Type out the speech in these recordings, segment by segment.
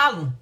falo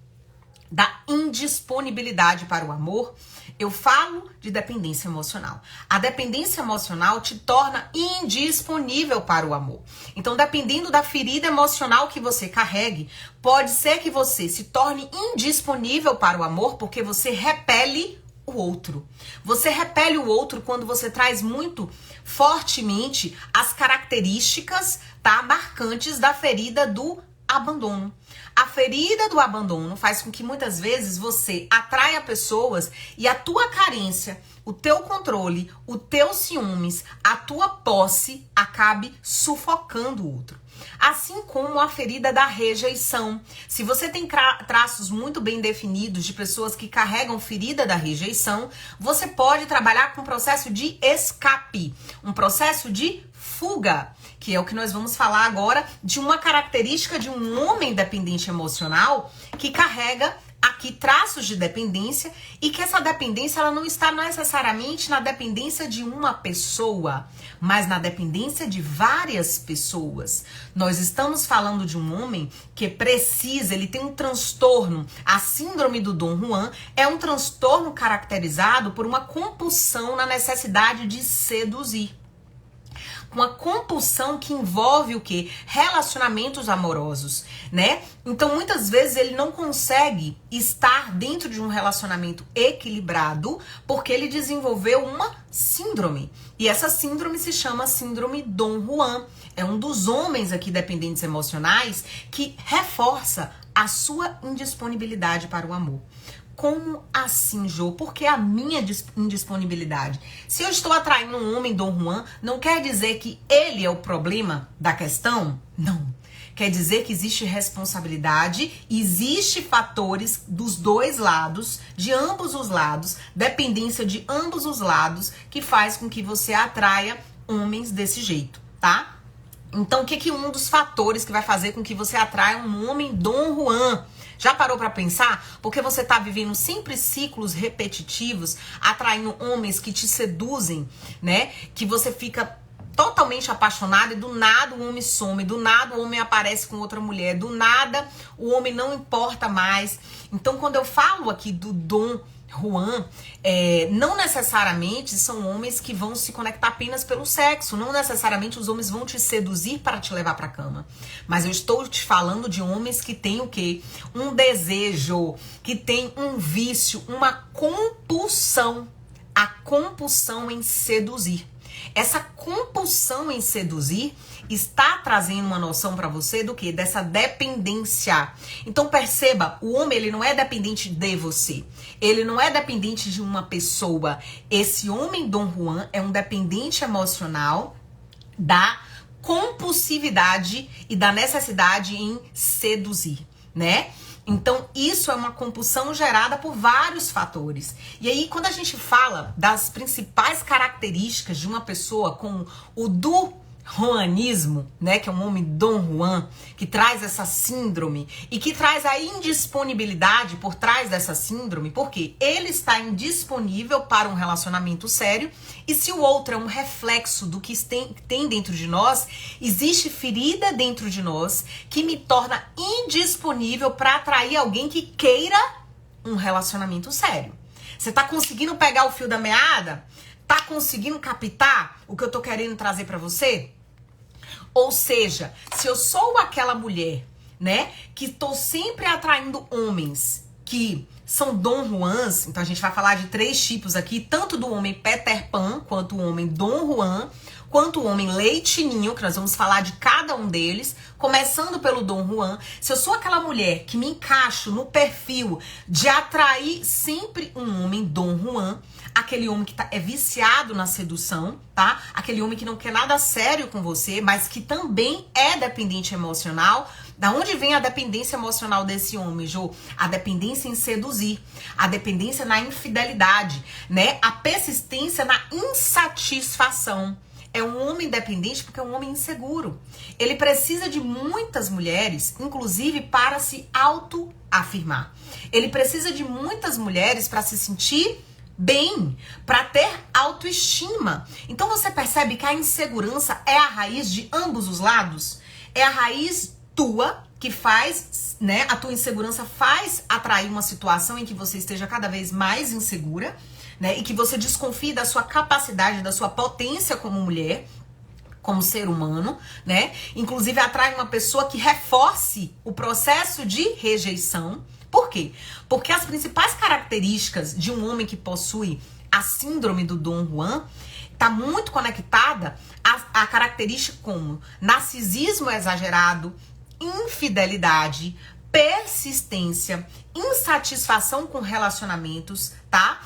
da indisponibilidade para o amor, eu falo de dependência emocional. A dependência emocional te torna indisponível para o amor. Então, dependendo da ferida emocional que você carregue, pode ser que você se torne indisponível para o amor porque você repele o outro. Você repele o outro quando você traz muito fortemente as características, tá, marcantes da ferida do abandono. A ferida do abandono faz com que muitas vezes você atraia pessoas e a tua carência, o teu controle, o teu ciúmes, a tua posse acabe sufocando o outro. Assim como a ferida da rejeição. Se você tem traços muito bem definidos de pessoas que carregam ferida da rejeição, você pode trabalhar com um processo de escape, um processo de fuga, que é o que nós vamos falar agora de uma característica de um homem dependente emocional que carrega aqui traços de dependência e que essa dependência ela não está necessariamente na dependência de uma pessoa, mas na dependência de várias pessoas. Nós estamos falando de um homem que precisa, ele tem um transtorno, a síndrome do Dom Juan é um transtorno caracterizado por uma compulsão na necessidade de seduzir. Uma compulsão que envolve o quê? Relacionamentos amorosos, né? Então, muitas vezes ele não consegue estar dentro de um relacionamento equilibrado porque ele desenvolveu uma síndrome. E essa síndrome se chama síndrome Dom Juan. É um dos homens aqui dependentes emocionais que reforça a sua indisponibilidade para o amor. Como assim, Jô? Por que a minha indisponibilidade? Se eu estou atraindo um homem Dom Juan, não quer dizer que ele é o problema da questão? Não. Quer dizer que existe responsabilidade, existe fatores dos dois lados, de ambos os lados, dependência de ambos os lados, que faz com que você atraia homens desse jeito, tá? Então, o que é um dos fatores que vai fazer com que você atraia um homem Dom Juan? Já parou pra pensar? Porque você tá vivendo sempre ciclos repetitivos, atraindo homens que te seduzem, né? Que você fica totalmente apaixonado e do nada o homem some, do nada o homem aparece com outra mulher, do nada o homem não importa mais. Então, quando eu falo aqui do Dom Juan, não necessariamente são homens que vão se conectar apenas pelo sexo, não necessariamente os homens vão te seduzir para te levar para cama, mas eu estou te falando de homens que têm o quê? Um desejo, que tem um vício, uma compulsão, a compulsão em seduzir. Essa compulsão em seduzir está trazendo uma noção para você do que? Dessa dependência. Então perceba, o homem ele não é dependente de você. Ele não é dependente de uma pessoa. Esse homem Dom Juan é um dependente emocional da compulsividade e da necessidade em seduzir, né? Então, isso é uma compulsão gerada por vários fatores. E aí, quando a gente fala das principais características de uma pessoa com o Juanismo, né, que é um homem Dom Juan, que traz essa síndrome e que traz a indisponibilidade por trás dessa síndrome, porque ele está indisponível para um relacionamento sério e se o outro é um reflexo do que tem dentro de nós, existe ferida dentro de nós que me torna indisponível para atrair alguém que queira um relacionamento sério. Você tá conseguindo pegar o fio da meada? Tá conseguindo captar o que eu tô querendo trazer para você? Ou seja, se eu sou aquela mulher, né, que tô sempre atraindo homens que são Dom Juans, então a gente vai falar de 3 tipos aqui, tanto do homem Peter Pan, quanto o homem Dom Juan, quanto o homem Leitinho, que nós vamos falar de cada um deles, começando pelo Dom Juan. Se eu sou aquela mulher que me encaixo no perfil de atrair sempre um homem Dom Juan, aquele homem que é viciado na sedução, tá? Aquele homem que não quer nada sério com você, mas que também é dependente emocional. Da onde vem a dependência emocional desse homem, Jô? A dependência em seduzir, a dependência na infidelidade, né? A persistência na insatisfação. É um homem dependente porque é um homem inseguro. Ele precisa de muitas mulheres, inclusive para se autoafirmar. Ele precisa de muitas mulheres para se sentir bem, para ter autoestima. Então você percebe que a insegurança é a raiz de ambos os lados? É a raiz tua que faz, né, a tua insegurança faz atrair uma situação em que você esteja cada vez mais insegura, né, e que você desconfie da sua capacidade, da sua potência como mulher, como ser humano, né? Inclusive atrai uma pessoa que reforce o processo de rejeição. Por quê? Porque as principais características de um homem que possui a síndrome do Dom Juan tá muito conectada a característica como narcisismo exagerado, infidelidade, persistência, insatisfação com relacionamentos, tá?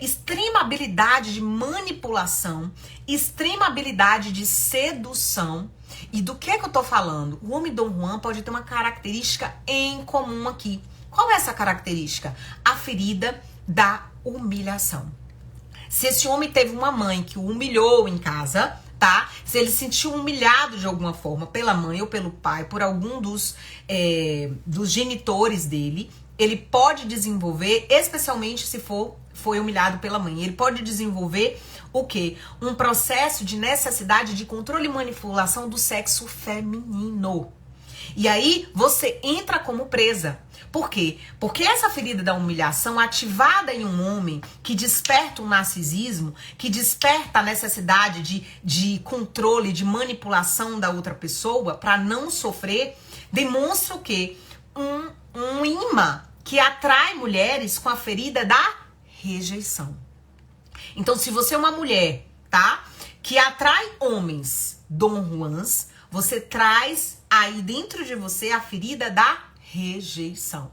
Extrema habilidade de manipulação, extrema habilidade de sedução. E do que eu tô falando? O homem Dom Juan pode ter uma característica em comum aqui. Qual é essa característica? A ferida da humilhação. Se esse homem teve uma mãe que o humilhou em casa, tá? Se ele se sentiu humilhado de alguma forma pela mãe ou pelo pai, por algum dos genitores dele, ele pode desenvolver, especialmente se foi humilhado pela mãe, ele pode desenvolver o quê? Um processo de necessidade de controle e manipulação do sexo feminino. E aí você entra como presa. Por quê? Porque essa ferida da humilhação ativada em um homem que desperta um narcisismo, que desperta a necessidade de controle, de manipulação da outra pessoa para não sofrer, demonstra o quê? Um imã que atrai mulheres com a ferida da rejeição. Então, se você é uma mulher, tá? Que atrai homens Dom Juans, você traz aí dentro de você a ferida da rejeição.